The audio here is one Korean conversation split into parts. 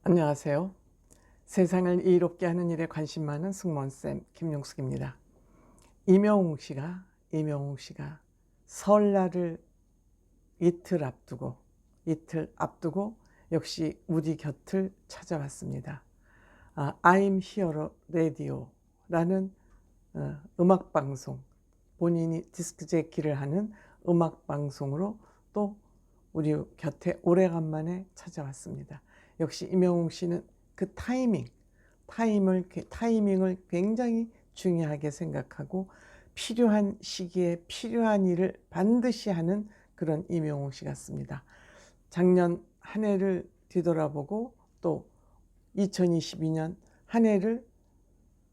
안녕하세요. 세상을 이롭게 하는 일에 관심 많은 승무원쌤 김용숙입니다. 임영웅 씨가 설날을 이틀 앞두고 역시 우리 곁을 찾아왔습니다. I'm Here Radio라는 음악방송, 본인이 디스크재키를 하는 음악방송으로 또 우리 곁에 오래간만에 찾아왔습니다. 역시 임영웅 씨는 그 타이밍을 굉장히 중요하게 생각하고 필요한 시기에 필요한 일을 반드시 하는 그런 임영웅 씨 같습니다. 작년 한 해를 뒤돌아보고 또 2022년 한 해를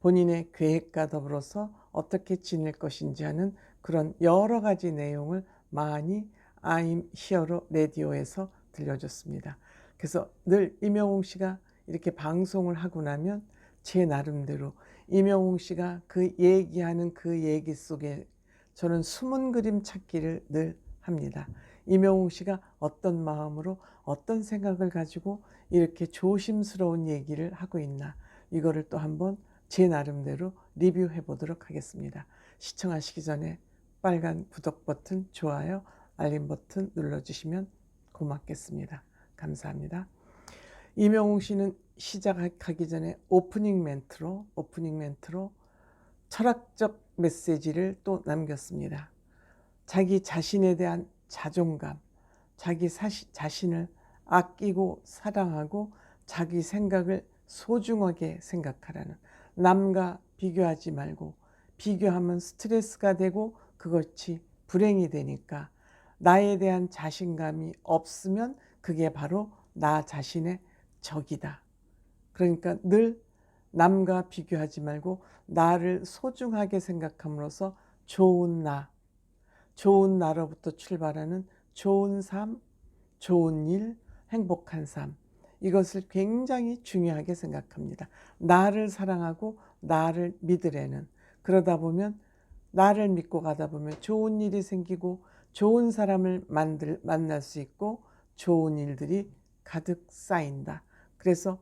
본인의 계획과 더불어서 어떻게 지낼 것인지 하는 그런 여러 가지 내용을 많이 I'm Here 라디오에서 들려줬습니다. 그래서 늘 임영웅 씨가 이렇게 방송을 하고 나면 제 나름대로 임영웅 씨가 그 얘기하는 그 얘기 속에 저는 숨은 그림 찾기를 늘 합니다. 임영웅 씨가 어떤 마음으로 어떤 생각을 가지고 이렇게 조심스러운 얘기를 하고 있나, 이거를 또 한번 제 나름대로 리뷰해 보도록 하겠습니다. 시청하시기 전에 빨간 구독 버튼, 좋아요, 알림 버튼 눌러주시면 고맙겠습니다. 감사합니다. 임영웅 씨는 시작하기 전에 오프닝 멘트로 철학적 메시지를 또 남겼습니다. 자기 자신에 대한 자존감, 자기 자신을 아끼고 사랑하고 자기 생각을 소중하게 생각하라는, 남과 비교하지 말고, 비교하면 스트레스가 되고 그것이 불행이 되니까 나에 대한 자신감이 없으면 그게 바로 나 자신의 적이다. 그러니까 늘 남과 비교하지 말고 나를 소중하게 생각함으로써 좋은 나로부터 출발하는 좋은 삶, 좋은 일, 행복한 삶, 이것을 굉장히 중요하게 생각합니다. 나를 사랑하고 나를 믿으려는, 그러다 보면 나를 믿고 가다 보면 좋은 일이 생기고 좋은 사람을 만날 수 있고 좋은 일들이 가득 쌓인다. 그래서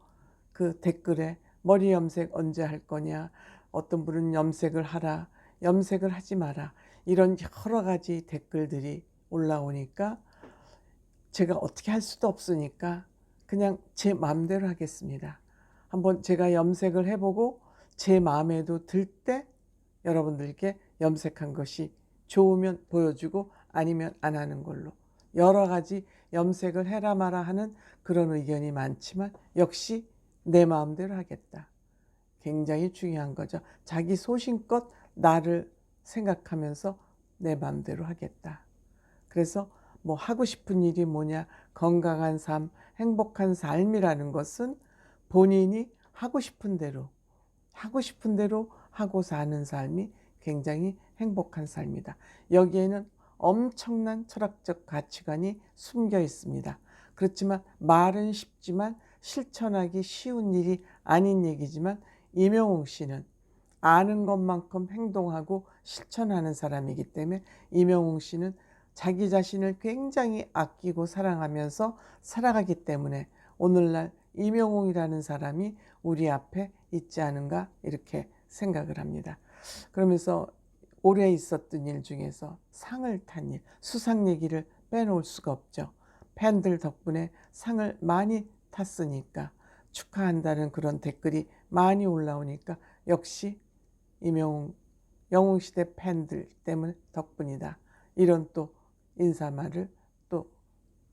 그 댓글에 머리 염색 언제 할 거냐, 어떤 분은 염색을 하라, 염색을 하지 마라, 이런 여러 가지 댓글들이 올라오니까 제가 어떻게 할 수도 없으니까 그냥 제 마음대로 하겠습니다. 한번 제가 염색을 해보고 제 마음에도 들 때 여러분들께 염색한 것이 좋으면 보여주고 아니면 안 하는 걸로, 여러 가지 염색을 해라 마라 하는 그런 의견이 많지만 역시 내 마음대로 하겠다. 굉장히 중요한 거죠. 자기 소신껏 나를 생각하면서 내 마음대로 하겠다. 그래서 뭐 하고 싶은 일이 뭐냐, 건강한 삶, 행복한 삶이라는 것은 본인이 하고 싶은 대로 하고 사는 삶이 굉장히 행복한 삶이다. 여기에는 엄청난 철학적 가치관이 숨겨 있습니다. 그렇지만 말은 쉽지만 실천하기 쉬운 일이 아닌 얘기지만 임영웅 씨는 아는 것만큼 행동하고 실천하는 사람이기 때문에 임영웅 씨는 자기 자신을 굉장히 아끼고 사랑하면서 살아가기 때문에 오늘날 임영웅이라는 사람이 우리 앞에 있지 않은가, 이렇게 생각을 합니다. 그러면서 올해 있었던 일 중에서 상을 탄 일, 수상 얘기를 빼놓을 수가 없죠. 팬들 덕분에 상을 많이 탔으니까 축하한다는 그런 댓글이 많이 올라오니까 역시 영웅시대 팬들 때문 덕분이다, 이런 또 인사말을 또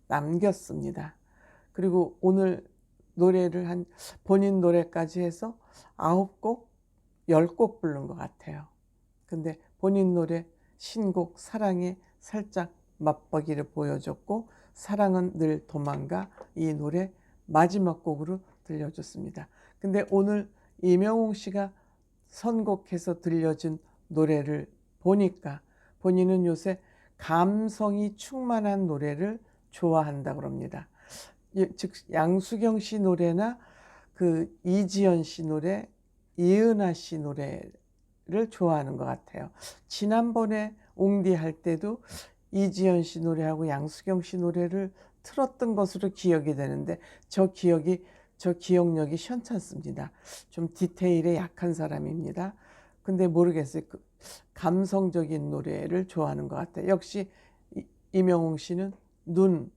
남겼습니다. 그리고 오늘 노래를 본인 노래까지 해서 9곡, 10곡 부른 것 같아요. 근데 본인 노래 신곡 사랑에 살짝 맛보기를 보여줬고, 사랑은 늘 도망가, 이 노래 마지막 곡으로 들려줬습니다. 근데 오늘 임영웅 씨가 선곡해서 들려준 노래를 보니까 본인은 요새 감성이 충만한 노래를 좋아한다고 합니다. 즉 양수경 씨 노래나 그 이지연 씨 노래, 이은하 씨 노래를 좋아하는 것 같아요. 지난번에 옹디 할 때도 이지연 씨 노래하고 양수경 씨 노래를 틀었던 것으로 기억이 되는데 저 기억이 저 기억력이 시원찮습니다. 좀 디테일에 약한 사람입니다. 근데 모르겠어요. 그 감성적인 노래를 좋아하는 것 같아요. 역시 이명웅 씨는 눈,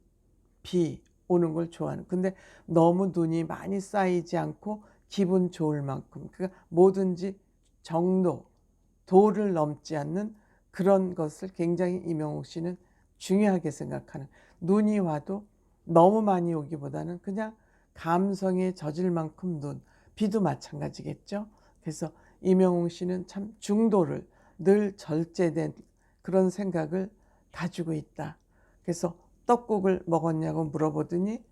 비 오는 걸 좋아하는. 근데 너무 눈이 많이 쌓이지 않고 기분 좋을 만큼, 그러니까 뭐든지 정도, 도를 넘지 않는 그런 것을 굉장히 이명웅 씨는 중요하게 생각하는. 눈이 와도 너무 많이 오기보다는 그냥 감성에 젖을 만큼 눈, 비도 마찬가지겠죠. 그래서 이명웅 씨는 참 중도를 늘 절제된 그런 생각을 가지고 있다. 그래서 떡국을 먹었냐고 물어보더니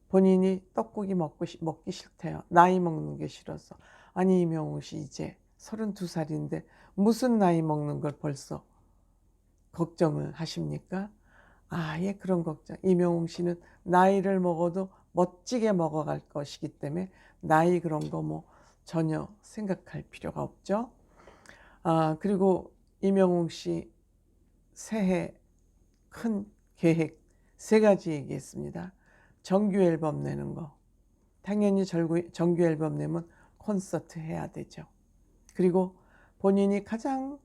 본인이 떡국이 먹기 싫대요. 나이 먹는 게 싫어서. 아니 이명웅 씨 이제 32살인데 무슨 나이 먹는 걸 벌써 걱정을 하십니까? 아예 그런 걱정. 이명웅 씨는 나이를 먹어도 멋지게 먹어갈 것이기 때문에 나이 그런 거 뭐 전혀 생각할 필요가 없죠. 그리고 이명웅 씨 새해 큰 계획 3가지 얘기했습니다. 정규 앨범 내는 거. 당연히 정규 앨범 내면 콘서트 해야 되죠. 그리고 본인이 가장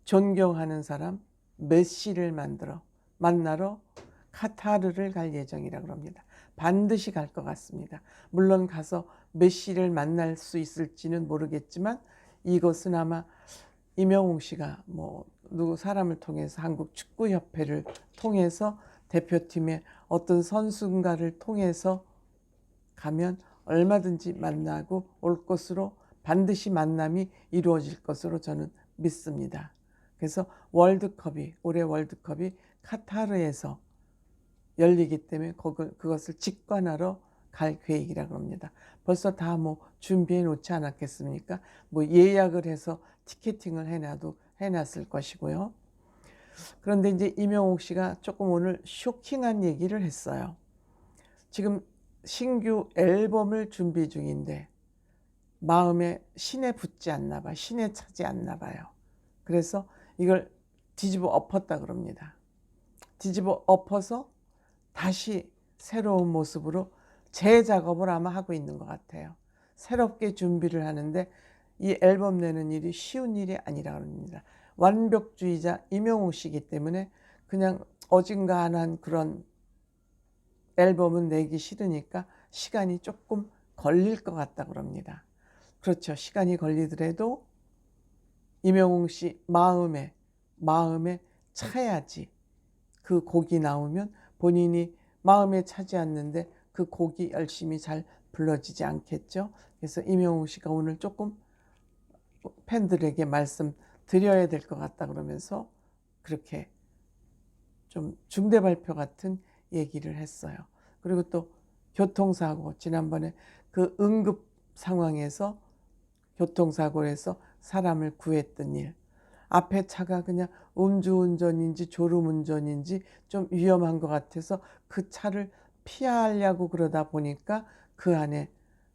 존경하는 사람 메시를 만나러 카타르를 갈 예정이라고 합니다. 반드시 갈 것 같습니다. 물론 가서 메시를 만날 수 있을지는 모르겠지만 이것은 아마 이명웅 씨가 뭐 누구 사람을 통해서 한국 축구협회를 통해서 대표팀의 어떤 선수인가를 통해서 가면 얼마든지 만나고 올 것으로, 반드시 만남이 이루어질 것으로 저는 믿습니다. 그래서 올해 월드컵이 카타르에서 열리기 때문에 그것을 직관하러 갈 계획이라고 합니다. 벌써 다 뭐 준비해 놓지 않았겠습니까? 뭐 예약을 해서 티켓팅을 해놨을 것이고요. 그런데 이제 이명옥 씨가 조금 오늘 쇼킹한 얘기를 했어요. 지금 신규 앨범을 준비 중인데 마음에 신에 붙지 않나 봐. 신에 차지 않나 봐요. 그래서 이걸 뒤집어 엎었다 그럽니다. 뒤집어 엎어서 다시 새로운 모습으로 재작업을 아마 하고 있는 것 같아요. 새롭게 준비를 하는데 이 앨범 내는 일이 쉬운 일이 아니라고 합니다. 완벽주의자 이명웅 씨이기 때문에 그냥 어중간한 그런 앨범은 내기 싫으니까 시간이 조금 걸릴 것 같다고 합니다. 그렇죠. 시간이 걸리더라도 이명웅 씨 마음에 차야지 그 곡이 나오면 본인이 마음에 차지 않는데 그 곡이 열심히 잘 불러지지 않겠죠. 그래서 이명웅 씨가 오늘 조금 팬들에게 말씀드려야 될 것 같다 그러면서 그렇게 좀 중대 발표 같은 얘기를 했어요. 그리고 또 교통사고, 지난번에 그 응급 상황에서 교통사고에서 사람을 구했던 일, 앞에 차가 그냥 음주운전인지 졸음운전인지 좀 위험한 것 같아서 그 차를 피하려고 그러다 보니까 그 안에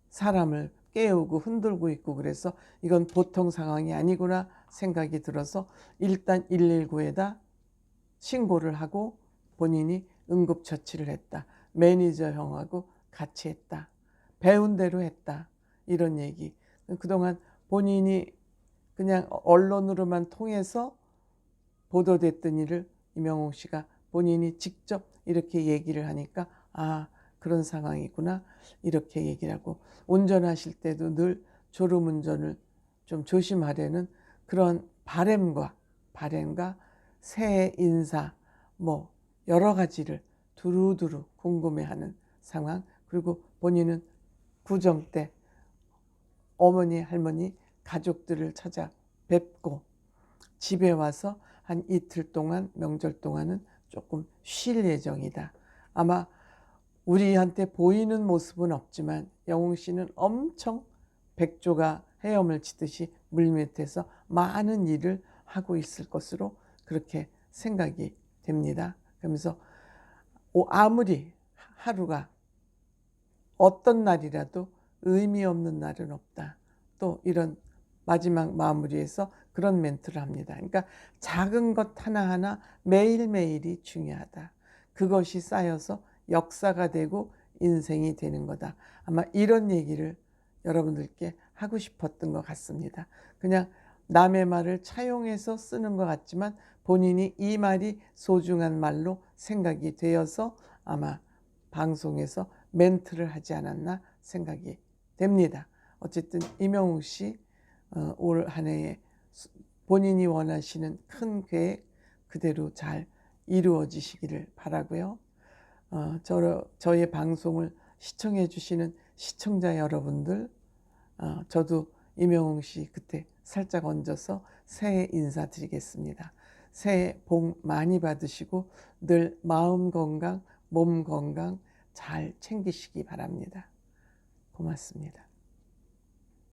사람을 깨우고 흔들고 있고, 그래서 이건 보통 상황이 아니구나 생각이 들어서 일단 119에다 신고를 하고 본인이 응급처치를 했다. 매니저 형하고 같이 했다. 배운 대로 했다. 이런 얘기. 그동안 본인이 그냥 언론으로만 통해서 보도됐던 일을 이명웅 씨가 본인이 직접 이렇게 얘기를 하니까 그런 상황이구나 이렇게 얘기를 하고, 운전하실 때도 늘 졸음운전을 좀 조심하려는 그런 바램과 새해 인사 뭐 여러 가지를 두루두루 궁금해하는 상황. 그리고 본인은 구정 때 어머니 할머니 가족들을 찾아뵙고 집에 와서 한 이틀 동안, 명절 동안은 조금 쉴 예정이다. 아마 우리한테 보이는 모습은 없지만 영웅 씨는 엄청 백조가 헤엄을 치듯이 물밑에서 많은 일을 하고 있을 것으로 그렇게 생각이 됩니다. 그러면서 아무리 하루가 어떤 날이라도 의미 없는 날은 없다. 또 이런 마지막 마무리에서 그런 멘트를 합니다. 그러니까 작은 것 하나하나 매일매일이 중요하다. 그것이 쌓여서 역사가 되고 인생이 되는 거다. 아마 이런 얘기를 여러분들께 하고 싶었던 것 같습니다. 그냥 남의 말을 차용해서 쓰는 것 같지만 본인이 이 말이 소중한 말로 생각이 되어서 아마 방송에서 멘트를 하지 않았나 생각이 됩니다. 어쨌든 임영웅 씨 올 한 해에 본인이 원하시는 큰 계획 그대로 잘 이루어지시기를 바라고요. 저의 방송을 시청해 주시는 시청자 여러분들, 저도 임영웅 씨 그때 살짝 얹어서 새해 인사드리겠습니다. 새해 복 많이 받으시고 늘 마음 건강, 몸 건강 잘 챙기시기 바랍니다. 고맙습니다.